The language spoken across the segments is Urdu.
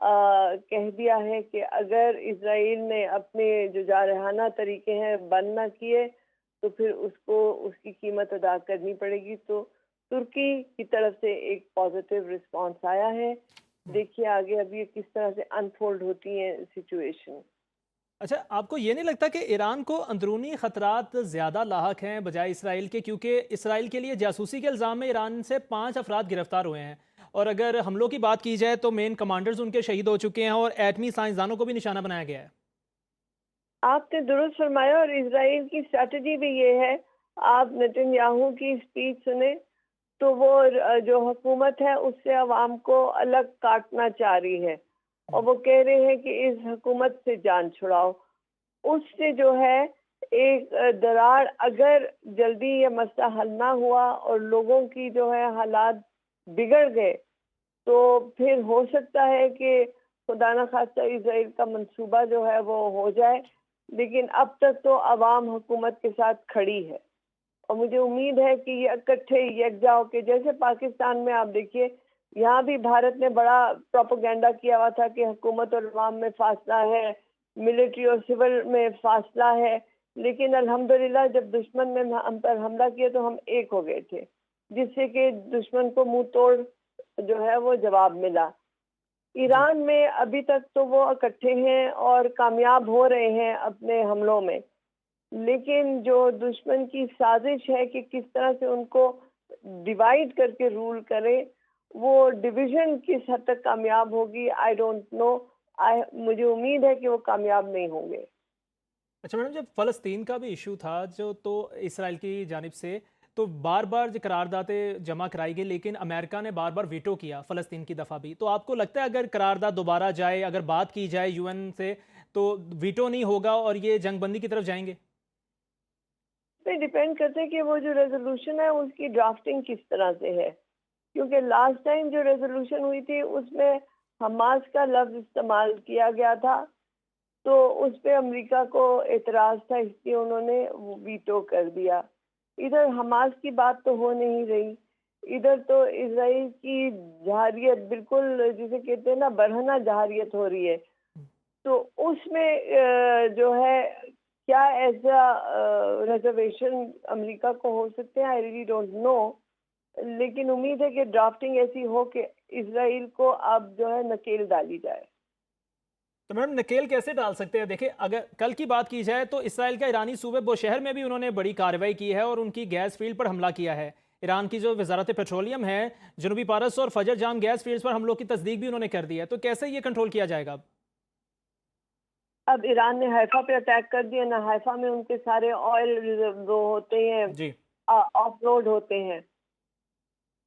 کہہ دیا ہے کہ اگر اسرائیل نے اپنے جو جارحانہ طریقے ہیں بند نہ کیے تو پھر اس کو اس کی قیمت ادا کرنی پڑے گی. تو ترکی کی طرف سے ایک پازیٹیو رسپانس آیا ہے. دیکھیے آگے اب یہ کس طرح سے انفولڈ ہوتی ہیں سچویشن. اچھا، آپ کو یہ نہیں لگتا کہ ایران کو اندرونی خطرات زیادہ لاحق ہیں بجائے اسرائیل کے؟ کیونکہ اسرائیل کے لیے جاسوسی کے الزام میں ایران سے 5 افراد گرفتار ہوئے ہیں، اور اگر حملوں کی بات کی جائے تو مین کمانڈرز ان کے شہید ہو چکے ہیں اور ایٹمی سائنسدانوں کو بھی نشانہ بنایا گیا ہے. آپ نے درست فرمایا، اور اسرائیل کی اسٹریٹجی بھی یہ ہے. آپ نتن یاہو کی اسپیچ سنیں تو وہ جو حکومت ہے اس سے عوام کو الگ کاٹنا چاہ رہی ہے، اور وہ کہہ رہے ہیں کہ اس حکومت سے جان چھڑاؤ. اس سے جو ہے ایک دراڑ، اگر جلدی یہ مسئلہ حل نہ ہوا اور لوگوں کی جو ہے حالات بگڑ گئے تو پھر ہو سکتا ہے کہ خدا نخواستہ اسرائیل کا منصوبہ جو ہے وہ ہو جائے. لیکن اب تک تو عوام حکومت کے ساتھ کھڑی ہے، اور مجھے امید ہے کہ یہ اکٹھے یکجا ہو کے، جیسے پاکستان میں آپ دیکھیے یہاں بھی بھارت نے بڑا پروپیگنڈا کیا ہوا تھا کہ حکومت اور عوام میں فاصلہ ہے، ملٹری اور سول میں فاصلہ ہے. لیکن الحمدللہ جب دشمن نے ہم پر حملہ کیا تو ہم ایک ہو گئے تھے، جس سے کہ دشمن کو منہ توڑ جو ہے وہ جواب ملا. ایران میں ابھی تک تو وہ اکٹھے ہیں اور کامیاب ہو رہے ہیں اپنے حملوں میں، لیکن جو دشمن کی سازش ہے کہ کس طرح سے ان کو ڈیوائیڈ کر کے رول کرے، وہ ڈویژن کس حد تک کامیاب ہوگی آئی ڈونٹ نو. مجھے امید ہے کہ وہ کامیاب نہیں ہوں گے. اچھا میڈم، جب فلسطین کا بھی ایشو تھا تو اسرائیل کی جانب سے تو بار بار قراردادیں جمع کرائی گئی، لیکن امریکہ نے بار بار ویٹو کیا فلسطین کی دفعہ بھی. تو آپ کو لگتا ہے اگر قرارداد دوبارہ جائے، اگر بات کی جائے یو این سے، تو ویٹو نہیں ہوگا اور یہ جنگ بندی کی طرف جائیں گے؟ پہ ڈیپینڈ کرتے کہ وہ جو ریزولوشن ہے اس کی ڈرافٹنگ کس طرح سے ہے، کیونکہ لاسٹ ٹائم جو ریزولوشن ہوئی تھی اس میں حماس کا لفظ استعمال کیا گیا تھا، تو اس پہ امریکہ کو اعتراض تھا، اس لیے انہوں نے ویٹو کر دیا. ادھر حماس کی بات تو ہو نہیں رہی، ادھر تو اسرائیل کی جہاریت بالکل جسے کہتے ہیں نا برہنہ جہاریت ہو رہی ہے. تو اس میں جو ہے کیا ایسا ریزرویشن امریکہ کو ہو سکتے ہیں، آئی ریلی ڈونٹ نو. لیکن امید ہے کہ ڈرافٹنگ ایسی ہو کہ اسرائیل کو اب جو ہے نکیل ڈالی جائے. تو میڈم نکیل کیسے ڈال سکتے ہیں؟ دیکھیں اگر کل کی بات کی جائے تو اسرائیل کا ایرانی صوبے بوشہر میں بھی انہوں نے بڑی کارروائی کی ہے اور ان کی گیس فیلڈ پر حملہ کیا ہے. ایران کی جو وزارت پیٹرولیم ہے، جنوبی پارس اور فجر جام گیس فیلڈز پر حملوں کی تصدیق بھی انہوں نے کر دی ہے. تو کیسے یہ کنٹرول کیا جائے گا اب ایران نے حیفا پہ اٹیک کر دیا نا، حیفا میں ان کے سارے آئل وہ ہوتے ہیں، جی آف لوڈ ہوتے ہیں.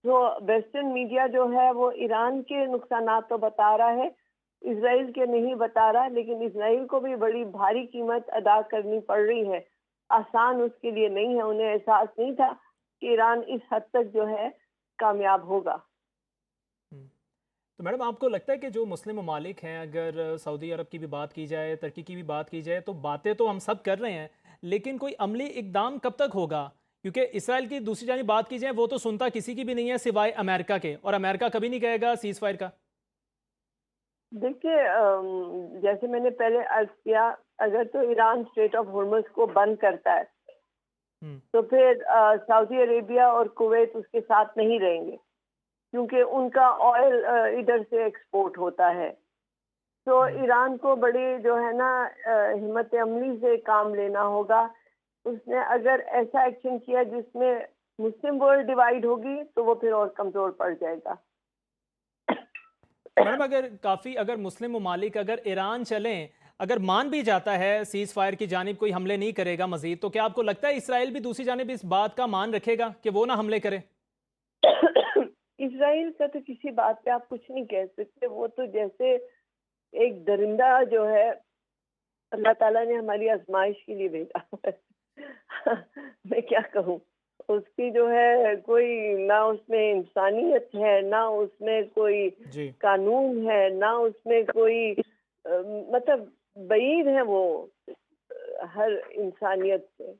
تو ویسٹرن میڈیا جو ہے وہ ایران کے نقصانات تو بتا رہا ہے، اسرائیل کے نہیں بتا رہا، لیکن اسرائیل کو بھی بڑی بھاری قیمت ادا کرنی پڑ رہی ہے. آسان اس کے لیے نہیں ہے، انہیں احساس نہیں تھا کہ ایران اس حد تک جو ہے کامیاب ہوگا. تو میڈم آپ کو لگتا ہے کہ جو مسلم ممالک ہیں، اگر سعودی عرب کی بھی بات کی جائے، ترکی کی بھی بات کی جائے، تو باتیں تو ہم سب کر رہے ہیں لیکن کوئی عملی اقدام کب تک ہوگا؟ کیونکہ اسرائیل کی دوسری جانب بات کی جائے وہ تو سنتا کسی کی بھی نہیں ہے سوائے امریکہ کے، اور امریکہ کبھی نہیں کہے گا سیز فائر کا. دیکھیے جیسے میں نے پہلے عرض کیا، اگر تو ایران اسٹریٹ آف ہرمز کو بند کرتا ہے تو پھر سعودی عربیہ اور کویت اس کے ساتھ نہیں رہیں گے، کیونکہ ان کا آئل ادھر سے ایکسپورٹ ہوتا ہے. تو ایران کو بڑی جو ہے نا ہمت عملی سے کام لینا ہوگا. اس نے اگر ایسا ایکشن کیا جس میں مسلم ورلڈ ڈیوائیڈ ہوگی تو وہ پھر اور کمزور پڑ جائے گا. میڈم اگر مسلم ممالک اگر ایران چلیں، اگر مان بھی جاتا ہے سیز فائر کی جانب کوئی حملے نہیں کرے گا مزید، تو کیا آپ کو لگتا ہے اسرائیل بھی دوسری جانب اس بات کا مان رکھے گا کہ وہ نہ حملے کرے؟ اسرائیل کا تو کسی بات پہ آپ کچھ نہیں کہہ سکتے. وہ تو جیسے ایک درندہ جو ہے اللہ تعالیٰ نے ہماری آزمائش کے لیے بھیجا. میں کیا کہوں، اس کی جو ہے کوئی نہ اس میں انسانیت ہے، نہ اس میں کوئی جی قانون ہے، نہ اس میں کوئی مطلب بعید ہے وہ ہر انسانیت سے.